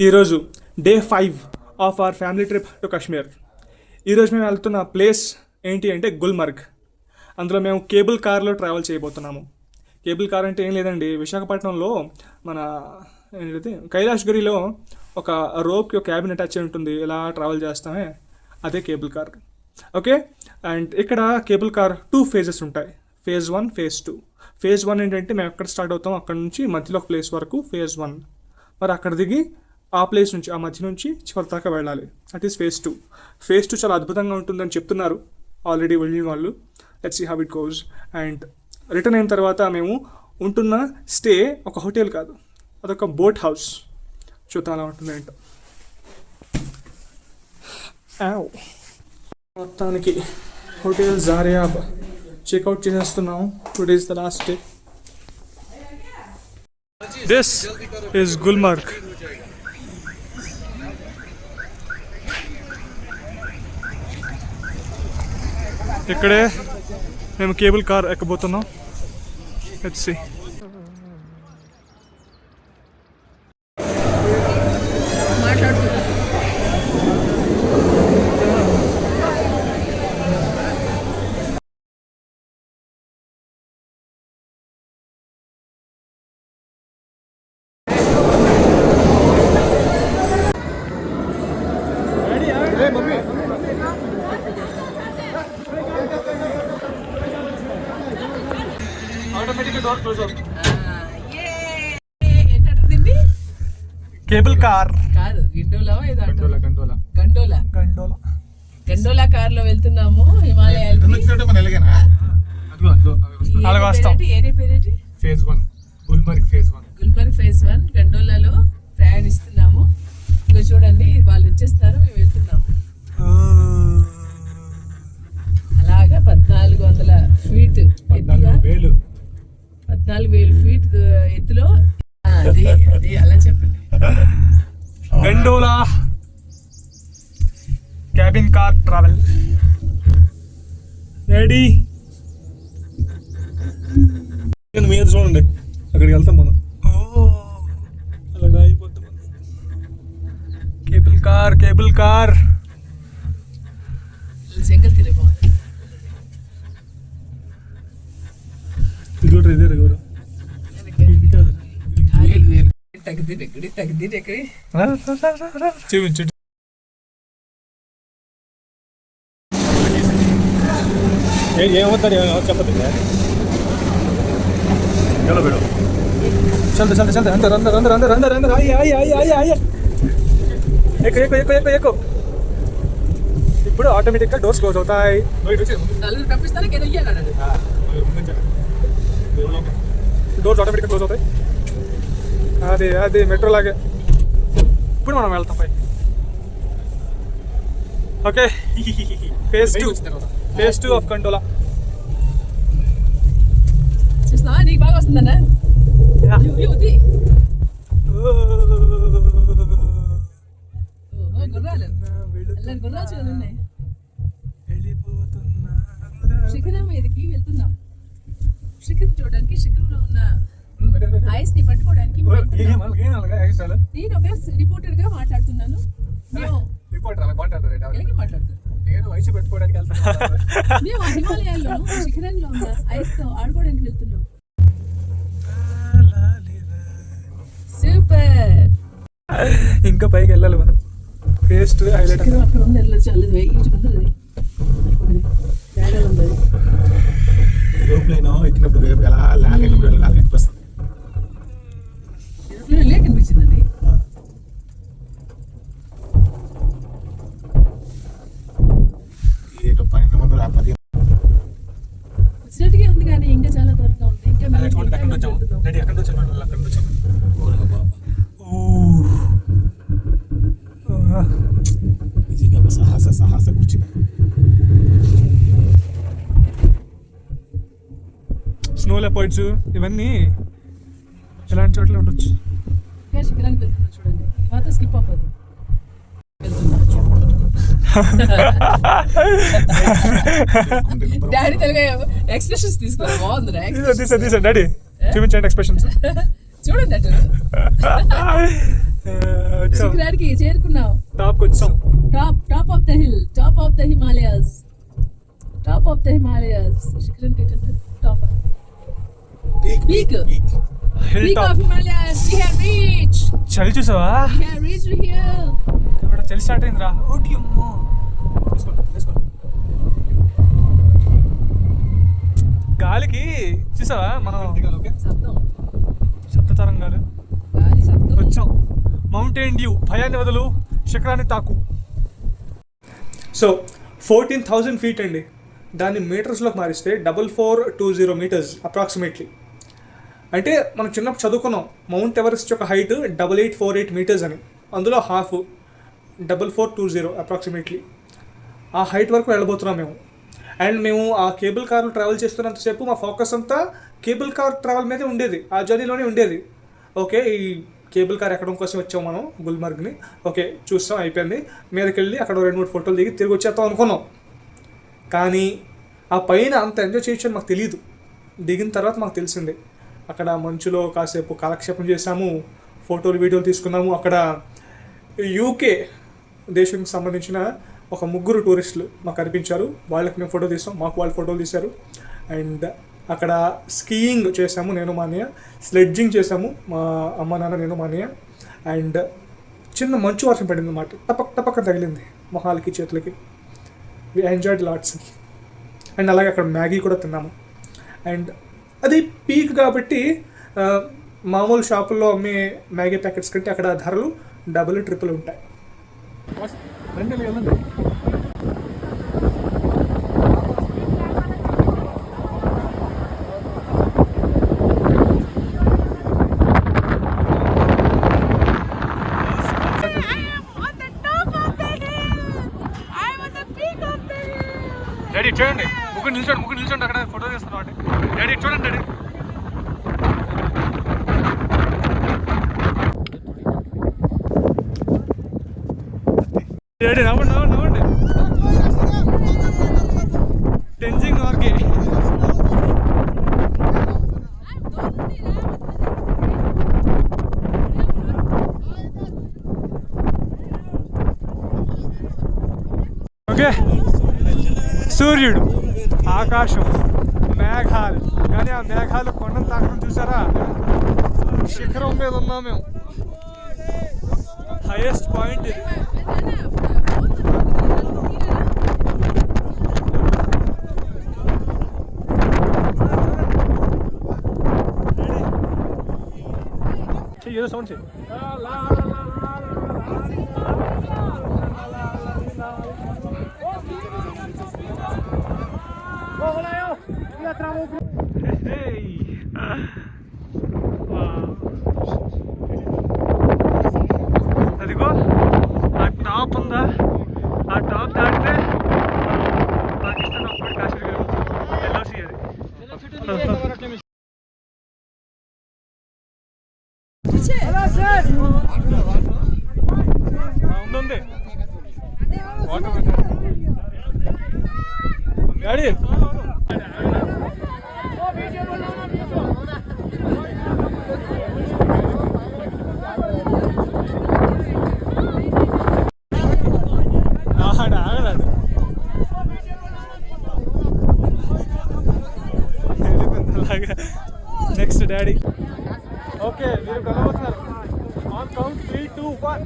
ఈరోజు day 5 of our family trip to Kashmir. ఈరోజు మేము వెళ్తున్న ప్లేస్ ఏంటి అంటే గుల్మర్గ్. అందులో మేము కేబుల్ కార్లో ట్రావెల్ చేయబోతున్నాము. కేబుల్ కార్ అంటే ఏం లేదండి, విశాఖపట్నంలో మన ఏంటిది కైలాష్గిరిలో ఒక రోప్కి ఒక క్యాబిన్ అటాచ్ అయి ఉంటుంది, ఇలా ట్రావెల్ చేస్తామే అదే కేబుల్ కార్. ఓకే, అండ్ ఇక్కడ కేబుల్ కార్ 2 phases ఉంటాయి, phase 1, phase 2. phase 1 ఏంటంటే మేము ఎక్కడ స్టార్ట్ అవుతాం అక్కడ నుంచి మధ్యలో ఒక ప్లేస్ వరకు phase 1, మరి అక్కడ దిగి ఆ ప్లేస్ నుంచి ఆ మధ్య నుంచి చివరి దాకా వెళ్ళాలి, దట్ ఈస్ phase 2. phase 2 చాలా అద్భుతంగా ఉంటుందని చెప్తున్నారు ఆల్రెడీ వెళ్ళిన వాళ్ళు. Let's see how it goes. And return అయిన తర్వాత మేము ఉంటున్న స్టే ఒక హోటల్ కాదు, అదొక బోట్ హౌస్. చూద్దాం అలా ఉంటుంది ఏంటో. మొత్తానికి హోటల్ జారియాబ్ చెక్అవుట్ చేసేస్తున్నాము. Today is the last day. This is Gulmarg. ఇక్కడే మేము కేబుల్ కార్ ఎక్కబోతున్నాం. Let's see. కేబుల్ కార్ కాదు, గండోలా గండోలా కార్ లో వెళ్తున్నాము హిమాలయాలకి. phase 1 Gulmarg phase 1 గండోలాలో ప్రయాణిస్తున్నాము. ఇంకా చూడండి వాళ్ళు వచ్చేస్తారు, మేము వెళ్తున్నాము. అలాగా 1400 ఫీట్ ఎత్తుగా, 14,000 ఫీట్ ఎత్తులో. అది అలా చెప్పండి. Gondola cabin car travel ready. మీద చూడండి, అక్కడికి వెళ్తాం మనం. అలా అయిపోతాం. కేబుల్ కార్ జంగల్ తిరగవాలి. తగ్గిది ఎక్కడి చూపించు. ఏమవుతారు చెప్పదు. చల్తే అందరు ఎక్కు. ఇప్పుడు ఆటోమేటిక్గా డోర్స్ క్లోజ్ అవుతాయి. డోర్స్ ఆటోమేటిక్గా క్లోజ్ అవుతాయి. అది మెట్రో లాగే. ఇప్పుడు మనం వెళ్తాం పై. Okay, phase 2 of gondola. చూసినా నీకు బాగా వస్తుందన్నా. గుర్రాలు చూడండి. శిఖరం మీదకి వెళ్తున్నాం. శిఖరం చూడడానికి, శిఖరంలో ఉన్న ఐస్ ని పట్టుకోవడానికి నేను ఒక రిపోర్టర్ గా మాట్లాడుతున్నాను. మేము హిమాలయాల్లో శిఖరంలో ఉన్న ఐస్ తో ఆడుకోవడానికి వెళ్తున్నాం. సూపర్. ఇంకా పైకి వెళ్ళాలి మనం. Face 2 highlight. అక్కడ ఉంది, వెళ్ళచ్చు. కనిపించిందండి. వచ్చినట్టుగా ఉంది కానీ ఇంకా చాలా దూరంగా ఉంది. ఇంకా సాహస కూర్చి స్నో లెపర్డ్స్ ఇవన్నీ ఇలాంటి చోట్ల ఉండొచ్చు. శిఖరానికి వెళ్తున్నా చూడండి. తర్వాత స్కిప్ అవ్వదు. డాడీ తెలుగు ఎక్స్ప్రెషన్స్ తీసుకోవాలి. బాగుంది డాడీ, చూపించండి ఎక్స్ప్రెషన్స్. చూడండి శిఖరానికి చేరుకున్నాం. టాప్కి వచ్చాం. Top of the hill, top of the Himalayas, top of the Himalayas. శిఖరానికి ఏంటంటే top peak hill peak top. Of Himalayas. We have reached, చలి చూసావా? We have reached here. ఇక్కడ చలి స్టార్ట్ అయిందిరా. ఓటి అమ్మో. గాలికి చూసావా మనం శబ్దం, శబ్ద తరంగాలు. గాలి శబ్దం. వచ్చాం. మౌంటైన్ డ్యూ, భయాన్ని వదలు, శిఖరాన్ని తాకు. సో 14,000 feet అండి. దాన్ని మీటర్స్లోకి మారిస్తే 4420 meters అప్రాక్సిమేట్లీ. అంటే మనం చిన్నప్పుడు చదువుకున్నాం మౌంట్ ఎవరెస్ట్ యొక్క హైట్ 8848 meters అని. అందులో హాఫ్ 4420 అప్రాక్సిమేట్లీ. ఆ హైట్ వరకు వెళ్ళబోతున్నాం మేము. అండ్ మేము ఆ కేబుల్ కార్లో ట్రావెల్ చేస్తున్నంతసేపు మా ఫోకస్ అంతా కేబుల్ కార్ ట్రావెల్ మీదే ఉండేది, ఆ జర్నీలోనే ఉండేది. ఓకే, ఈ కేబుల్ కార్ ఎక్కడం కోసం వచ్చాం మనం గుల్మర్గ్ని. ఓకే, చూస్తాం, అయిపోయింది. మీదకి వెళ్ళి అక్కడ 2-3 ఫోటోలు దిగి తిరిగి వచ్చేస్తాం అనుకున్నాం. కానీ ఆ పైన అంత ఎంజాయ్ చేయొచ్చు మాకు తెలియదు. దిగిన తర్వాత మాకు తెలిసింది. అక్కడ మంచులో కాసేపు కాలక్షేపం చేసాము, ఫోటోలు వీడియోలు తీసుకున్నాము. అక్కడ యూకే దేశానికి సంబంధించిన ఒక 3 టూరిస్టులు మాకు కనిపించారు. వాళ్ళకి మేము ఫోటో తీసాం, మాకు వాళ్ళు ఫోటోలు తీశారు. అండ్ అక్కడ స్కీయింగ్ చేసాము నేను మా అన్నయ్య, స్లెడ్జింగ్ చేసాము మా అమ్మ నాన్న నేను మా అన్నయ్య. అండ్ చిన్న మంచు వర్షం పడింది అన్నమాట, టపక్ తగిలింది మొహాలకి చేతులకి. We enjoyed LADS. అండ్ అలాగే అక్కడ మ్యాగీ కూడా తిన్నాము. అండ్ అది పీక్ కాబట్టి మామూలు షాపుల్లో అమ్మే మ్యాగీ ప్యాకెట్స్ కంటే అక్కడ ధరలు డబుల్ ట్రిపుల్ ఉంటాయి. డాడీ చూడండి, ముగ్గురు నిల్చోండి అక్కడ ఫోటో తీస్తున్నాం అంటే. డాడీ చూడండి డాడీ. డాడీ నవ్వండి. టెన్జింగ్ నార్గే. ఓకే, సూర్యుడు, ఆకాశం, మేఘాలు. కానీ ఆ మేఘాలు కొండను తాకడం చూసారా? శిఖరం మీద ఉన్నాం మేము. హైయెస్ట్ పాయింట్ ఇది. ఏదో సౌండ్ చేయి. అదిగో ఆ టాప్ ఉందా, ఆ టాప్ దాటితే పాకిస్తాన్ అప్పుడు కాశ్మీర్ ఎల్ఓసి అది. ఉంది డాడీ. అలాగే నెక్స్ట్ డాడీ. ఓకే, మీరు కలవస్తున్నారు. On count 3, 2, 1.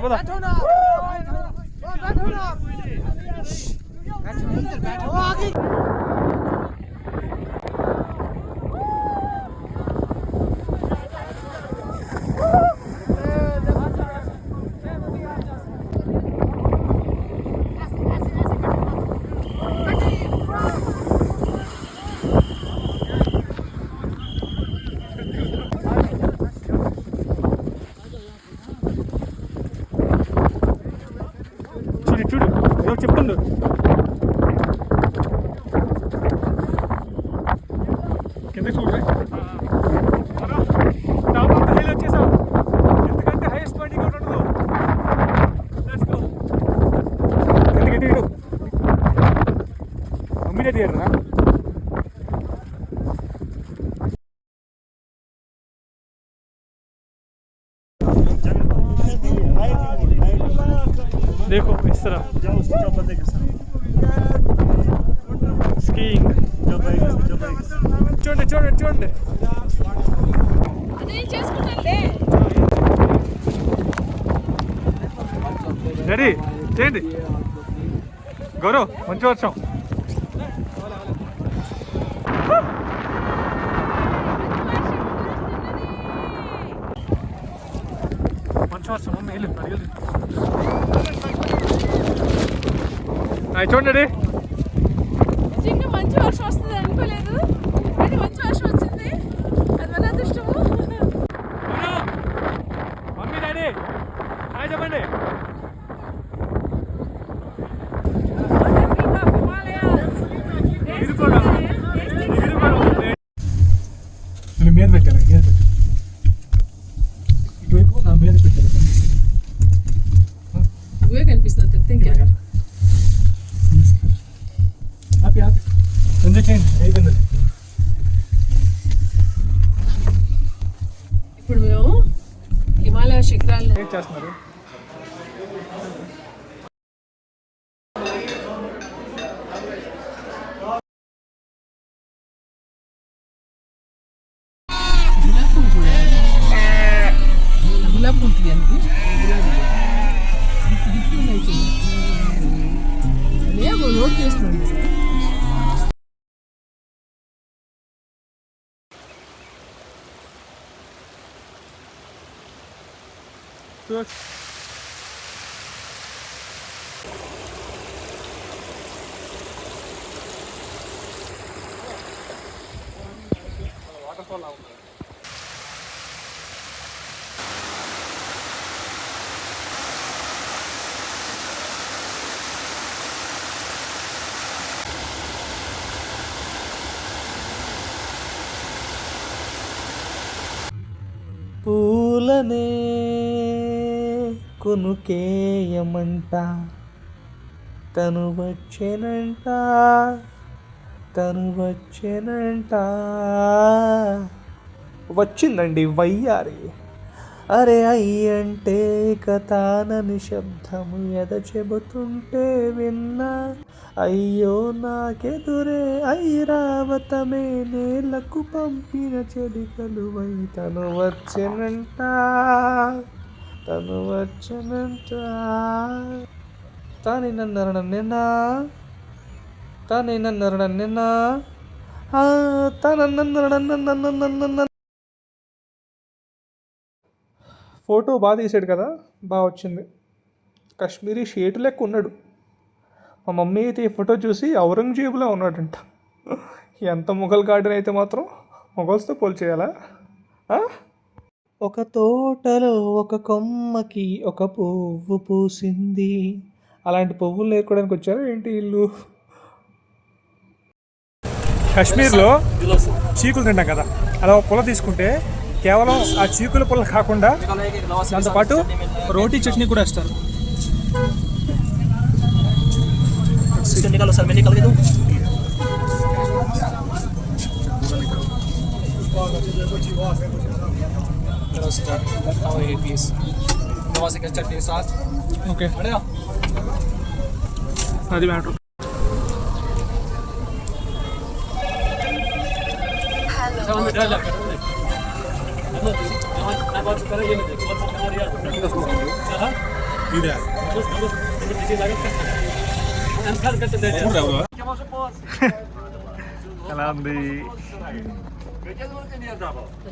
పద చూడు ఏదో చెప్తుండు. देखो इस तरह స్కీయింగ్. చూడండి చూడండి చూడండి. అదే చేసుకుంటానులే. రెడీ చేయండి. గౌరవ్ మంచి వర్షం. మంచి వర్షం మేలు అడిగలేదు. చూడండి. నిజంగా మంచి వర్షం వస్తుంది అనుకోలేదు, కానీ మంచి వర్షం వచ్చింది. అది మన అదృష్టము. మమ్మీ డాడీ హాయ్ చెప్పండి. నేను మీద పెట్టాను, మీద పెట్టాను. ఇటువైపు నా మీద పెట్టాను. నువ్వే కనిపిస్తుంది ఇంకా. హ్యాపీ హ్యాపీ ఎంజాయ్ చేయండి. అయిపోయింది. ఇప్పుడు మేము హిమాలయ శిఖరాలను ఏం చేస్తున్నారు? గులాబ్ పువ్వు తీయండి. లేదు రోడ్ చేస్తుంది. వాటర్ఫాల్ అవుతుంది. పూలనే కొనుకేయమంట, తను వచ్చేనంట, తను వచ్చేనంట. వచ్చిందండి వయ్యారి. అరే అయ్యంటే కథానని శబ్దము ఎద చెబుతుంటే విన్నా. అయ్యో నాకెదురే ఐరావతమే నేలకు పంపిన చెలికలువై. తను వచ్చెనంట, తను వచ్చెనంట. తాని నన్నరనన్నా, తాని నన్నరనన్నా, తన. ఫోటో బాగా తీసాడు కదా, బాగా వచ్చింది. కాశ్మీరీ షేటు లెక్క ఉన్నాడు. మా మమ్మీ అయితే ఈ ఫోటో చూసి ఔరంగజేబులో ఉన్నాడంట. ఎంత మొఘల్ గార్డెన్ అయితే మాత్రం మొఘల్స్తో పోల్చేయాలా? ఒక తోటలో ఒక కొమ్మకి ఒక పువ్వు పూసింది. అలాంటి పువ్వులు నేర్చుకోవడానికి వచ్చారు ఏంటి ఇల్లు? కాశ్మీర్లో చీకులు తింటాం కదా, అలా ఒక పుల్ల తీసుకుంటే కేవలం ఆ చీకుల పుల్ల కాకుండా దాంతోపాటు రోటీ చట్నీ కూడా వేస్తారు. निकालो सर, मैं निकाल के दूँ। नवासे के चटनी के साथ ఓకే बढ़िया। అది మ్యాటర్. ఎలా ఉంది?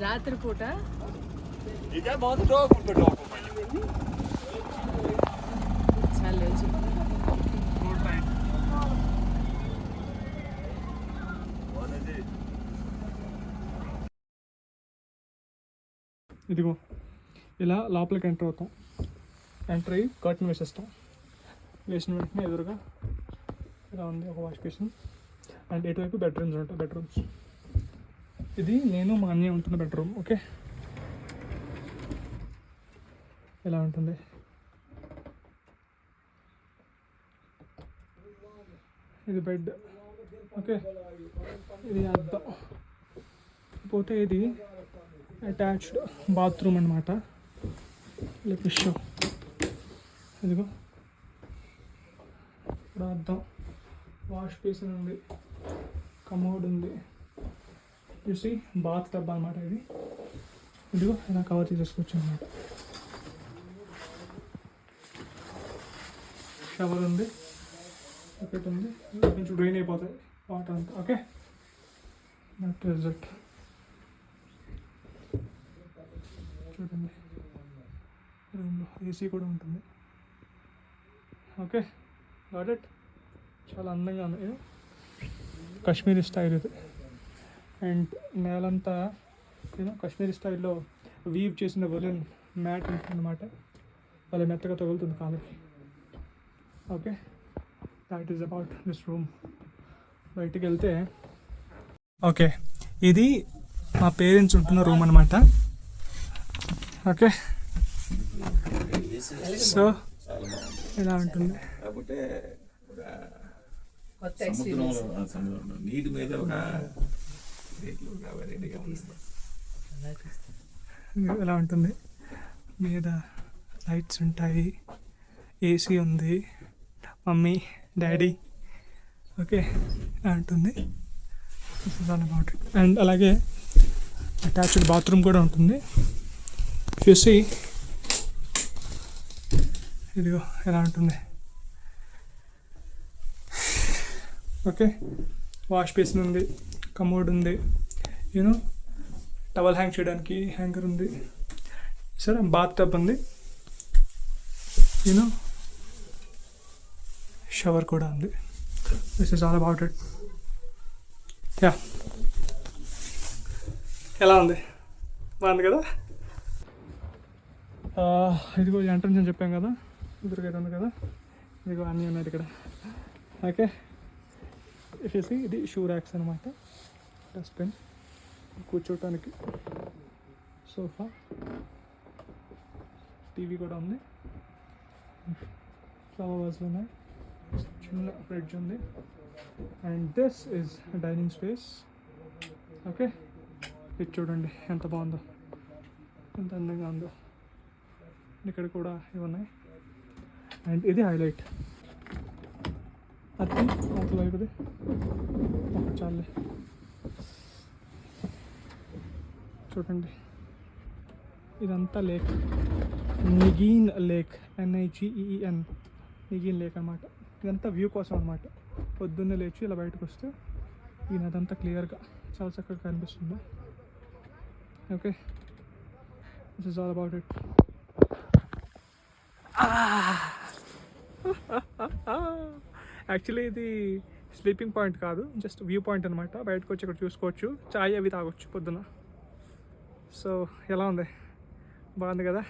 రాత్రిపూట చాలా ఇదిగో ఇలా లోపలికి ఎంటర్ అవుతాం. ఎంటర్ అయ్యి కర్టన్ వేసేస్తాం. వేసిన వెంటనే ఎదురుగా ఇలా ఉంది ఒక వాష్ బేసిన్ అండ్ ఎటువైపు బెడ్రూమ్స్ ఉంటాయి. బెడ్రూమ్స్ ఇది నేను మా అన్నయ్య ఉంటున్న బెడ్రూమ్. ఓకే, ఎలా ఉంటుంది? ఇది బెడ్. ఓకే, ఇది అద్దం. పోతే ఇది అటాచ్డ్ బాత్రూమ్ అనమాట. Let me show. ఇదిగో ఇక్కడ అద్దం, వాష్ బేసిన్ ఉంది, కమోడ్ ఉంది, చూసి బాత్ టబ్ అనమాట ఇది. ఇదిగో ఇలా కవర్ చేసేసుకోవచ్చు అనమాట. షవర్ ఉంది, ఒకటి ఉంది, కొంచెం డ్రైన్ అయిపోతాయి వాటర్ అంతా. Okay, that is it. చూడండి, రూమ్లో ఏసీ కూడా ఉంటుంది. Okay, got it. చాలా అందంగా ఉంది. ఇది కాశ్మీరీ స్టైల్ ఇది. అండ్ నేలంతా కాశ్మీరీ స్టైల్లో వీవ్ చేసిన వలెన్ మ్యాట్ ఉంటుంది అనమాట. వాళ్ళ మెత్తగా తగులుతుంది కాళ్ళకి. Okay, that is about this room. బయటికి వెళ్తే ఓకే, ఇది మా పేరెంట్స్ ఉంటున్న రూమ్ అనమాట. ఓకే, సో ఇలా ఉంటుంది. కొత్త ఎక్స్పీరియన్స్. నీటి మీద ఒక వెరైటీగా ఉంటుంది. ఇలా ఉంటుంది. మీద లైట్స్ ఉంటాయి, ఏసీ ఉంది, మమ్మీ డాడీ. ఓకే, ఇలా ఉంటుంది. About it. అండ్ అలాగే అటాచ్డ్ బాత్రూమ్ కూడా ఉంటుంది. చూసి ఇదిగో ఎలా ఉంటుంది. ఓకే, వాష్ బేసిన్ ఉంది, కమోడ్ ఉంది, యూనో టవల్ హ్యాంగ్ చేయడానికి హ్యాంగర్ ఉంది, సరే బాత్ టబ్ ఉంది, యూనో షవర్ కూడా ఉంది. This is all about it. Yeah, ఎలా ఉంది? బాగుంది కదా. ఇదిగో ఎంట్రన్స్ అని చెప్పాం కదా, ఎదురుగా ఉంది కదా, ఇదిగో అన్నీ ఉన్నాయి ఇక్కడ. ఓకే, వచ్చేసి ఇది షూ ర్యాక్స్ అనమాట, డస్ట్బిన్, కూర్చోటానికి సోఫా, టీవీ కూడా ఉంది, ఫ్లవర్ వాజ్లు ఉన్నాయి, చిన్న ఫ్రిడ్జ్ ఉంది. And this is dining space. Okay, ఇది చూడండి ఎంత బాగుందో, ఎంత అందంగా ఉందో. ఇక్కడ కూడా ఇవి ఉన్నాయి. అండ్ ఇది హైలైట్, అది ఒక వైపుది ఒక చాలే. చూడండి, ఇదంతా లేక్, నిగీన్ లేక్, NIGEEN, నిగీన్ లేక్ అనమాట. ఇదంతా వ్యూ కోసం అనమాట. పొద్దున్నే లేచి ఇలా బయటకు వస్తే ఈ నదంతా క్లియర్గా చాలా చక్కగా కనిపిస్తుంది. Okay, this is all about it. Actually ఇది స్లీపింగ్ పాయింట్ కాదు, జస్ట్ వ్యూ పాయింట్ అనమాట. బయటకు వచ్చి ఇక్కడ చూసుకోవచ్చు, చాయ్ అవి తాగొచ్చు పొద్దున. సో ఎలా ఉంది? బాగుంది కదా.